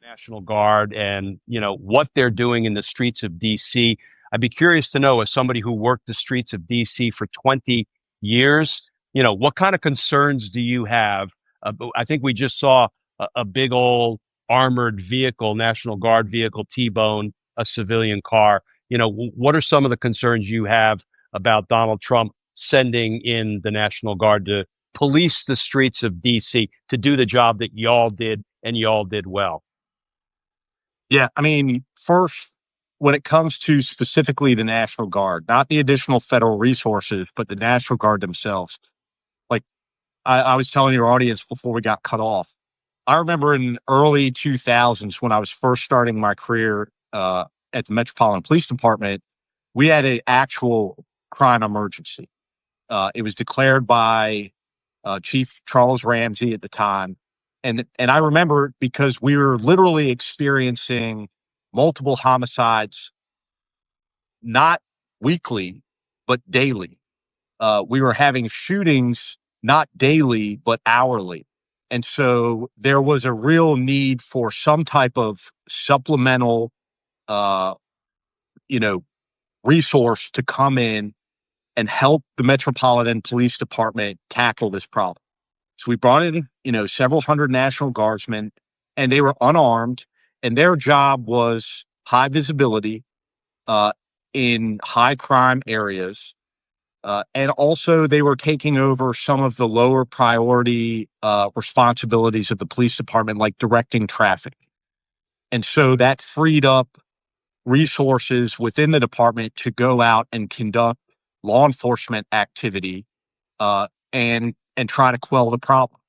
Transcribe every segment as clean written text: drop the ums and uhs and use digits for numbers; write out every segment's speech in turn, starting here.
National Guard and, what they're doing in the streets of DC. I'd be curious to know, as somebody who worked the streets of DC for 20 years, what kind of concerns do you have? I think we just saw a big old armored vehicle, National Guard vehicle, T-bone a civilian car. What are some of the concerns you have about Donald Trump sending in the National Guard to police the streets of DC to do the job that y'all did and y'all did well? Yeah, I mean, first, when it comes to specifically the National Guard, not the additional federal resources, but the National Guard themselves. Like I was telling your audience before we got cut off, I remember in early 2000s when I was first starting my career at the Metropolitan Police Department, we had an actual crime emergency. It was declared by Chief Charles Ramsey at the time, and I remember because we were literally experiencing multiple homicides, not weekly but daily. We were having shootings not daily but hourly, and so there was a real need for some type of supplemental, uh, you know, resource to come in and help the Metropolitan Police Department tackle this problem. So we brought in, several hundred National Guardsmen, and they were unarmed, and their job was high visibility uh, in high crime areas. And also, they were taking over some of the lower priority responsibilities of the police department, like directing traffic. And so that freed up resources within the department to go out and conduct law enforcement activity uh, and try to quell the problem.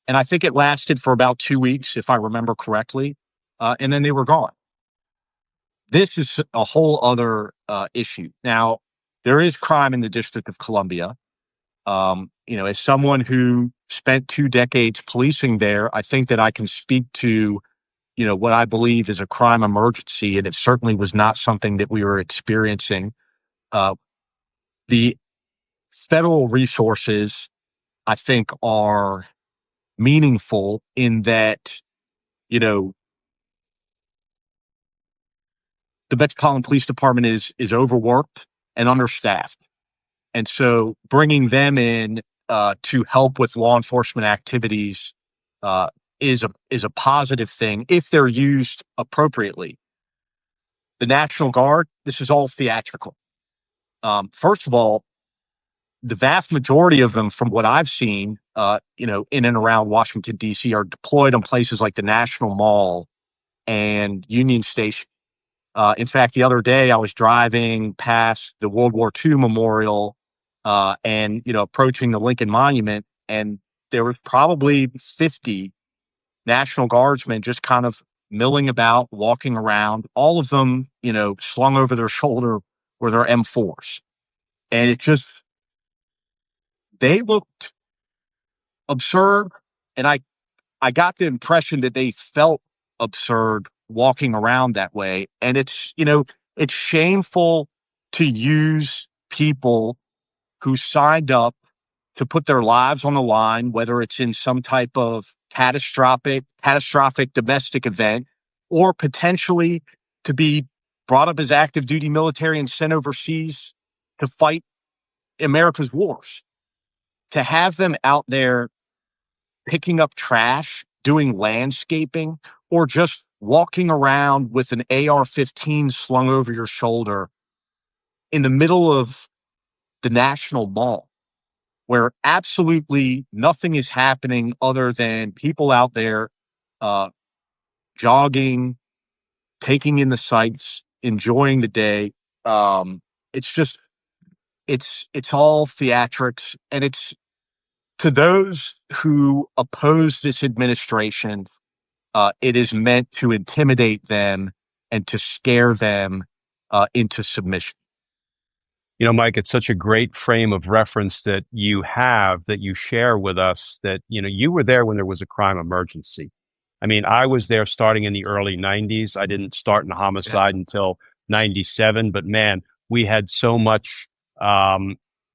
And I think it lasted for about 2 weeks, if I remember correctly, and then they were gone. This is a whole other issue. Now, there is crime in the District of Columbia. As someone who spent 2 decades policing there, I think that I can speak to, what I believe is a crime emergency, and it certainly was not something that we were experiencing. Uh, the federal resources, I think, are meaningful in that, you know, the Metropolitan Police Department is overworked and understaffed. And so bringing them in to help with law enforcement activities uh, is a positive thing if they're used appropriately. The National Guard, this is all theatrical. First of all, the vast majority of them, from what I've seen, in and around Washington D.C., are deployed on places like the National Mall and Union Station. In fact, the other day I was driving past the World War II Memorial and approaching the Lincoln Monument, and there were probably 50 National Guardsmen just kind of milling about, walking around. All of them, slung over their shoulder were their M4s, and it just they looked absurd, and I got the impression that they felt absurd walking around that way. And it's shameful to use people who signed up to put their lives on the line, whether it's in some type of catastrophic domestic event, or potentially to be brought up as active duty military and sent overseas to fight America's wars. To have them out there picking up trash, doing landscaping, or just walking around with an AR-15 slung over your shoulder in the middle of the National Mall, where absolutely nothing is happening other than people out there uh, jogging, taking in the sights, enjoying the day. It's just it's all theatrics, and it's to those who oppose this administration. It is meant to intimidate them and to scare them into submission. Mike, it's such a great frame of reference that you have, that you share with us, that, you were there when there was a crime emergency. I mean, I was there starting in the early 90s. I didn't start in Yeah. homicide until 97, but man, we had so much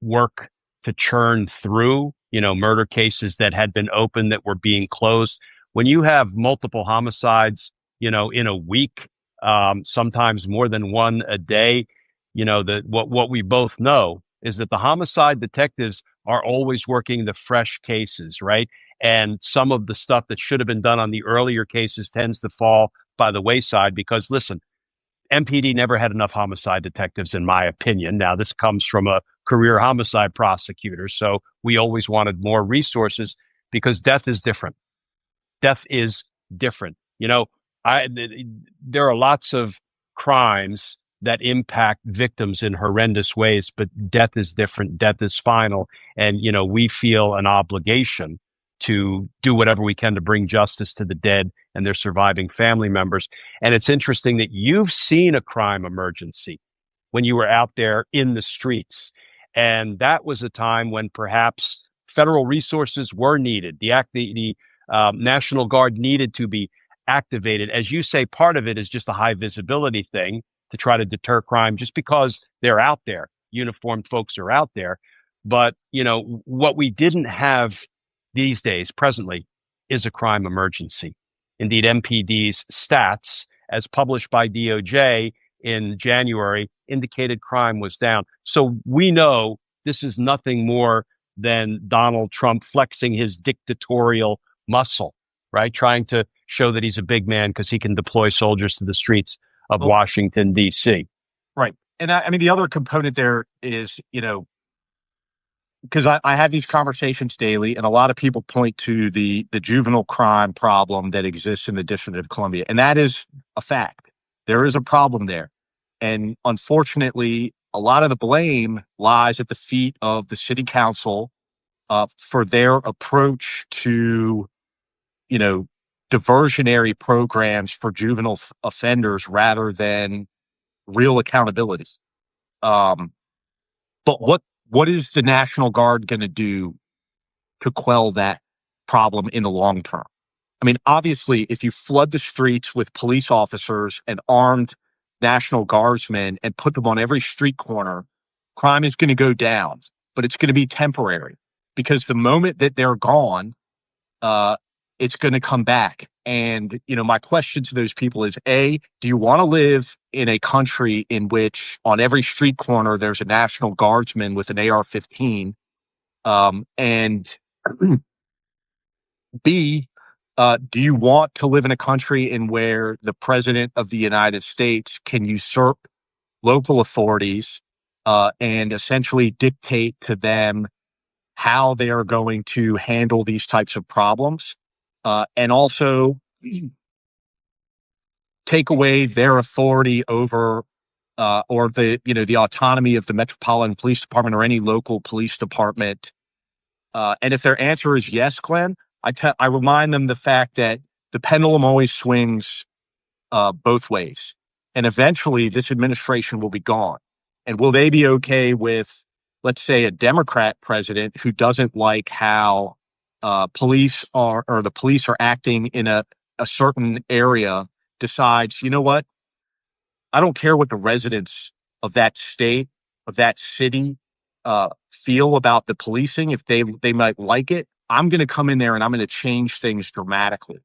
work to churn through, murder cases that had been open that were being closed. When you have multiple homicides in a week, sometimes more than one a day. What we both know is that the homicide detectives are always working the fresh cases, right? And some of the stuff that should have been done on the earlier cases tends to fall by the wayside because, listen, MPD never had enough homicide detectives, in my opinion. Now, this comes from a career homicide prosecutor, so we always wanted more resources because death is different. Death is different. I there are lots of crimes that impact victims in horrendous ways, but death is different. Death is final, and we feel an obligation to do whatever we can to bring justice to the dead and their surviving family members. And it's interesting that you've seen a crime emergency when you were out there in the streets. And that was a time when perhaps federal resources were needed. The National Guard needed to be activated. As you say, part of it is just a high visibility thing to try to deter crime just because they're out there. Uniformed folks are out there. But, what we didn't have these days, presently, is a crime emergency. Indeed, MPD's stats, as published by DOJ in January, indicated crime was down. So we know this is nothing more than Donald Trump flexing his dictatorial muscle, right? Trying to show that he's a big man because he can deploy soldiers to the streets of Well, Washington, D.C. right. And I mean, the other component there is, because I have these conversations daily, and a lot of people point to the juvenile crime problem that exists in the District of Columbia, and that is a fact. There is a problem there, and unfortunately, a lot of the blame lies at the feet of the city council for their approach to, diversionary programs for juvenile offenders rather than real accountability. But what is the National Guard going to do to quell that problem in the long term? I mean, obviously, if you flood the streets with police officers and armed National Guardsmen and put them on every street corner, crime is going to go down, but it's going to be temporary because the moment that they're gone, uh, it's going to come back. And, my question to those people is, A, do you want to live in a country in which on every street corner there's a National Guardsman with an AR-15? And B, do you want to live in a country in where the president of the United States can usurp local authorities and essentially dictate to them how they are going to handle these types of problems, and also take away their authority over or the autonomy of the Metropolitan Police Department or any local police department? And if their answer is yes, Glenn, I remind them the fact that the pendulum always swings both ways, and eventually this administration will be gone. And will they be okay with, let's say, a Democrat president who doesn't like how the police are acting in a certain area, decides, you know what, I don't care what the residents of that state, of that city, feel about the policing. If they might like it, I'm going to come in there and I'm going to change things dramatically.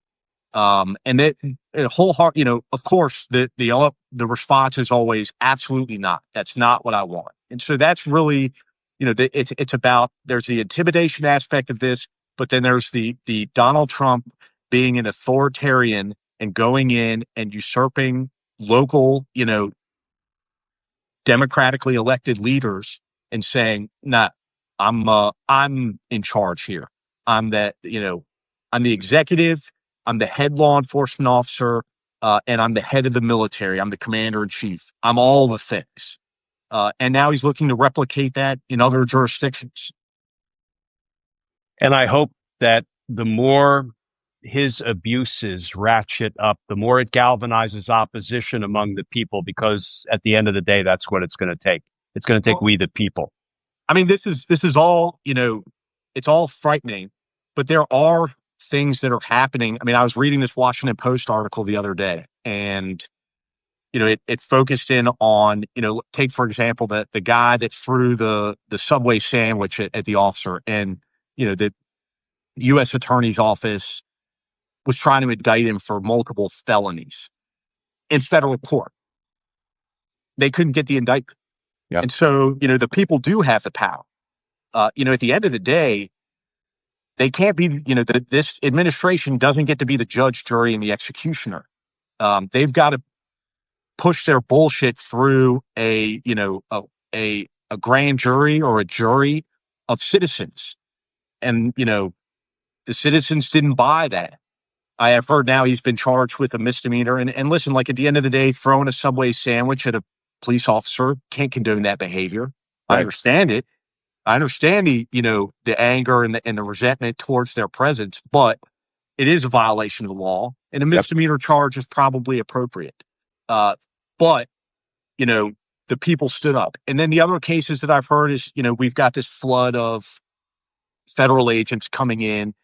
And that whole heart, of course, the response is always absolutely not. That's not what I want. And so that's really, it's about, there's the intimidation aspect of this, but then there's the Donald Trump being an authoritarian and going in and usurping local, democratically elected leaders and saying, "Nah, I'm in charge here. I'm I'm the executive. I'm the head law enforcement officer, and I'm the head of the military. I'm the commander in chief. I'm all the things." And now he's looking to replicate that in other jurisdictions. And I hope that the more his abuses ratchet up, the more it galvanizes opposition among the people, because at the end of the day, that's what it's going to take. It's going to take we, the people. I mean, this is all, it's all frightening, but there are things that are happening. I mean, I was reading this Washington Post article the other day, and it focused in on, take for example the guy that threw the Subway sandwich at the officer, and the U.S. Attorney's office was trying to indict him for multiple felonies in federal court. They couldn't get the indictment. Yeah. And so, the people do have the power. At the end of the day, they can't be, this administration doesn't get to be the judge, jury, and the executioner. They've got to push their bullshit through a grand jury or a jury of citizens. And, the citizens didn't buy that. I have heard now he's been charged with a misdemeanor. And listen, like at the end of the day, throwing a Subway sandwich at a police officer can't condone that behavior. Right. I understand it. I understand the anger and the resentment towards their presence, but it is a violation of the law, and a misdemeanor charge is probably appropriate. But the people stood up. And then the other cases that I've heard is, we've got this flood of federal agents coming in.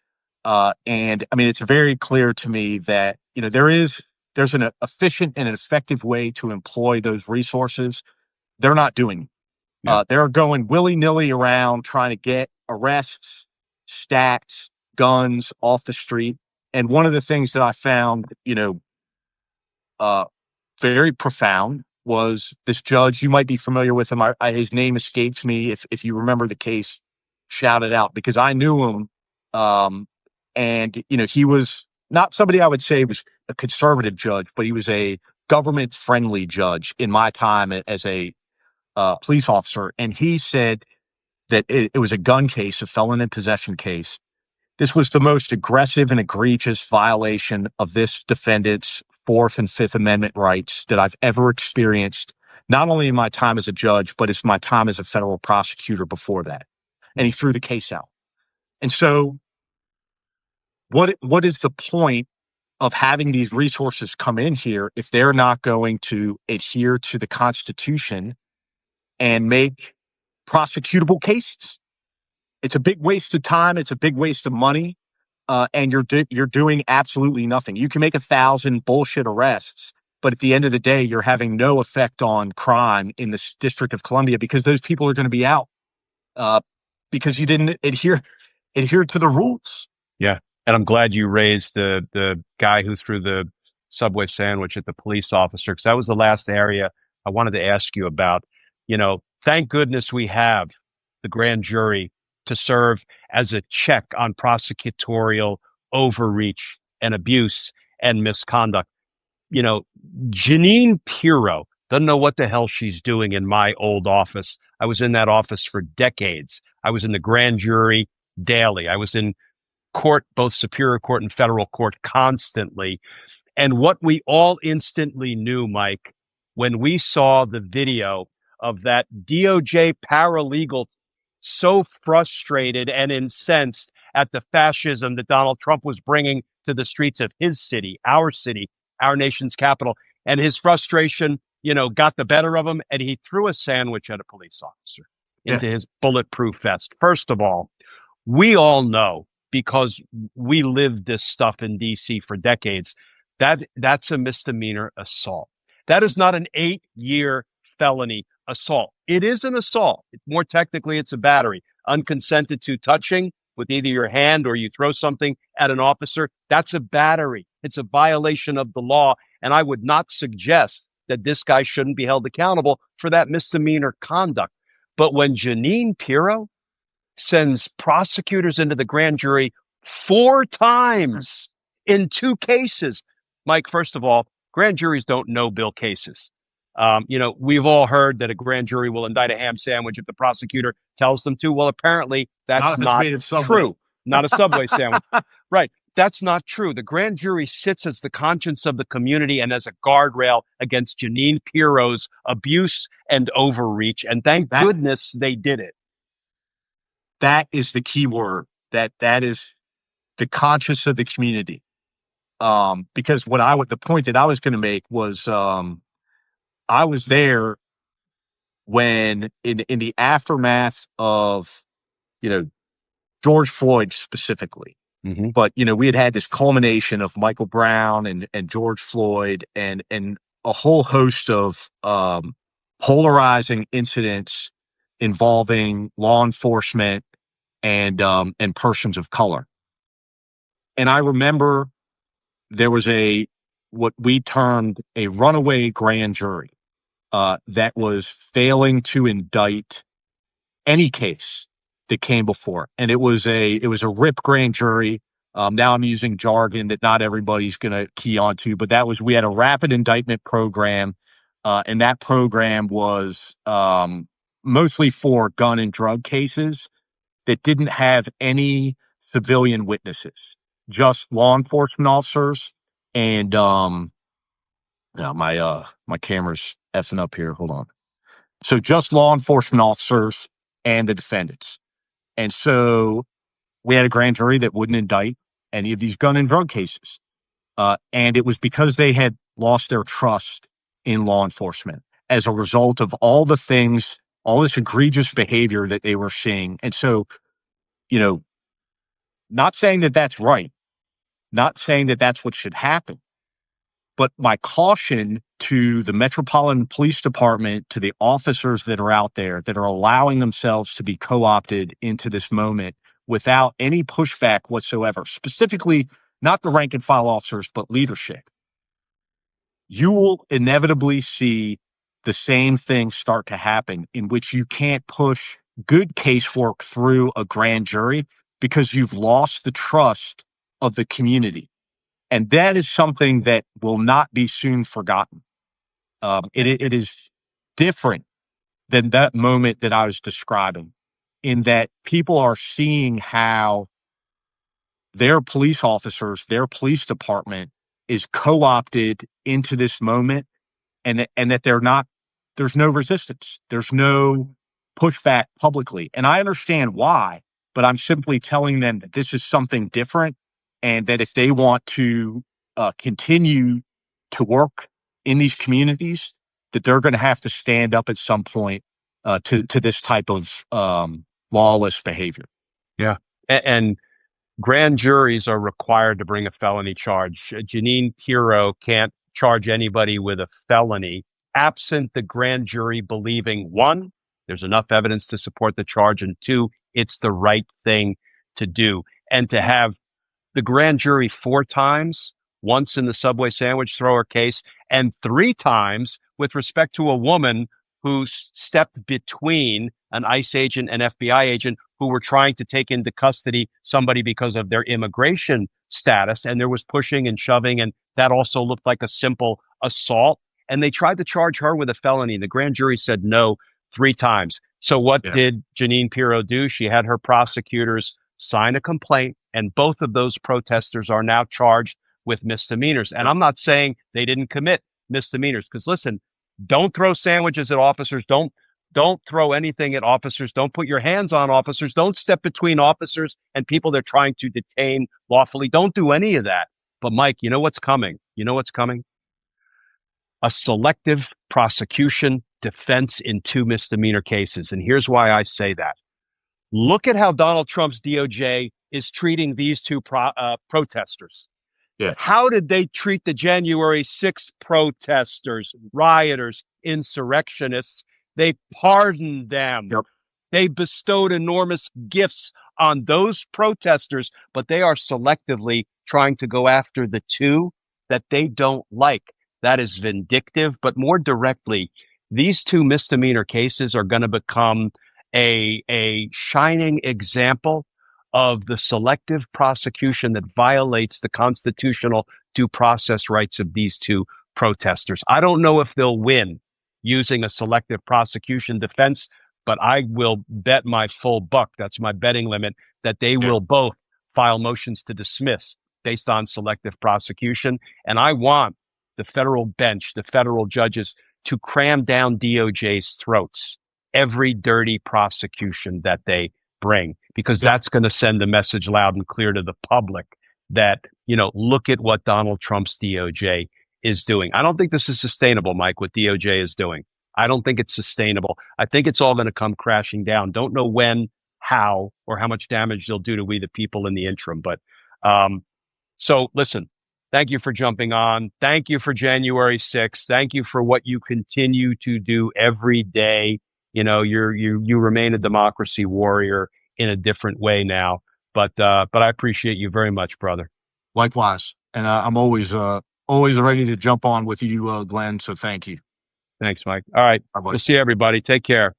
And I mean, it's very clear to me that, there's an efficient and an effective way to employ those resources. They're not doing it. They're going willy-nilly around trying to get arrests, stacks, guns off the street. And one of the things that I found, very profound was this judge. You might be familiar with him. His name escapes me. If you remember the case, shout it out, because I knew him. And he was not somebody I would say was a conservative judge, but he was a government-friendly judge in my time as a police officer. And he said that it was a gun case, a felon in possession case. This was the most aggressive and egregious violation of this defendant's Fourth and Fifth Amendment rights that I've ever experienced, not only in my time as a judge, but it's my time as a federal prosecutor before that. And he threw the case out. And so what is the point of having these resources come in here if they're not going to adhere to the Constitution and make prosecutable cases? It's a big waste of time. It's a big waste of money. And you're doing absolutely nothing. You can make 1,000 bullshit arrests, but at the end of the day, you're having no effect on crime in the District of Columbia because those people are going to be out because you didn't adhere to the rules. Yeah. And I'm glad you raised the guy who threw the Subway sandwich at the police officer, because that was the last area I wanted to ask you about. Thank goodness we have the grand jury to serve as a check on prosecutorial overreach and abuse and misconduct. Janine Pirro doesn't know what the hell she's doing in my old office. I was in that office for decades. I was in the grand jury daily. I was in court, both Superior Court and federal court, constantly. And what we all instantly knew, Mike, when we saw the video of that DOJ paralegal so frustrated and incensed at the fascism that Donald Trump was bringing to the streets of his city, our nation's capital, and his frustration, got the better of him, and he threw a sandwich at a police officer into his bulletproof vest. First of all, we all know, because we lived this stuff in DC for decades, that's a misdemeanor assault. That is not an 8-year felony assault. It is an assault. More technically, it's a battery. Unconsented to touching with either your hand or you throw something at an officer, that's a battery. It's a violation of the law. And I would not suggest that this guy shouldn't be held accountable for that misdemeanor conduct. But when Janine Pirro sends prosecutors into the grand jury 4 times in 2 cases, Mike, first of all, grand juries don't no-bill cases. We've all heard that a grand jury will indict a ham sandwich if the prosecutor tells them to. Well, apparently that's not true. Not a Subway sandwich. Right. That's not true. The grand jury sits as the conscience of the community and as a guardrail against Janine Pirro's abuse and overreach. And thank goodness they did it. That is the key word. That is the conscience of the community. Because the point that I was going to make was, I was there when in the aftermath of, George Floyd specifically. Mm-hmm. But, we had this culmination of Michael Brown and George Floyd and a whole host of polarizing incidents involving law enforcement and persons of color. And I remember there was what we termed a runaway grand jury that was failing to indict any case that came before, and it was a RIP grand jury. Now I'm using jargon that not everybody's going to key on to, but we had a rapid indictment program, and that program was mostly for gun and drug cases that didn't have any civilian witnesses, just law enforcement officers. And now my camera's effing up here. Hold on. So just law enforcement officers and the defendants. And so we had a grand jury that wouldn't indict any of these gun and drug cases. And it was because they had lost their trust in law enforcement as a result of all the things, all this egregious behavior that they were seeing. And so, not saying that that's right, not saying that that's what should happen, but my caution to the Metropolitan Police Department, to the officers that are out there that are allowing themselves to be co-opted into this moment without any pushback whatsoever, specifically not the rank and file officers, but leadership. You will inevitably see the same thing start to happen, in which you can't push good casework through a grand jury because you've lost the trust of the community. And that is something that will not be soon forgotten. It is different than that moment that I was describing, in that people are seeing how their police officers, their police department is co-opted into this moment, and that there's no resistance. There's no pushback publicly. And I understand why, but I'm simply telling them that this is something different, and that if they want to continue to work in these communities, that they're going to have to stand up at some point to this type of lawless behavior. Yeah. And grand juries are required to bring a felony charge. Janine Pirro can't charge anybody with a felony absent the grand jury believing, one, there's enough evidence to support the charge, and two, it's the right thing to do. And to have the grand jury 4 times, once in the Subway sandwich thrower case, and 3 times with respect to a woman who stepped between an ICE agent and FBI agent who were trying to take into custody somebody because of their immigration status. And there was pushing and shoving, and that also looked like a simple assault. And they tried to charge her with a felony. The grand jury said no 3 times. So what did Janine Pirro do? She had her prosecutors sign a complaint, and both of those protesters are now charged with misdemeanors. And I'm not saying they didn't commit misdemeanors, because listen, don't throw sandwiches at officers. Don't throw anything at officers. Don't put your hands on officers. Don't step between officers and people they're trying to detain lawfully. Don't do any of that. But Mike, you know what's coming? You know what's coming? A selective prosecution defense in 2 misdemeanor cases. And here's why I say that. Look at how Donald Trump's DOJ is treating these 2 protesters. Yeah. How did they treat the January 6th protesters, rioters, insurrectionists? They pardoned them. Yep. They bestowed enormous gifts on those protesters, but they are selectively trying to go after the 2 that they don't like. That is vindictive, but more directly, these 2 misdemeanor cases are going to become a shining example of the selective prosecution that violates the constitutional due process rights of these 2 protesters. I don't know if they'll win using a selective prosecution defense, but I will bet my full buck, that's my betting limit, that they will both file motions to dismiss based on selective prosecution. And I want the federal bench, the federal judges, to cram down DOJ's throats every dirty prosecution that they bring, because that's going to send a message loud and clear to the public that, look at what Donald Trump's DOJ is doing. I don't think this is sustainable, Mike, what DOJ is doing. I don't think it's sustainable. I think it's all going to come crashing down. Don't know when, how, or how much damage they'll do to we the people in the interim. But so listen, thank you for jumping on. Thank you for January 6th. Thank you for what you continue to do every day. You remain a democracy warrior in a different way now. But I appreciate you very much, brother. Likewise. and I'm always ready to jump on with you, Glenn. So thank you. Thanks, Mike. All right. Bye, We'll buddy. see everybody. Take care.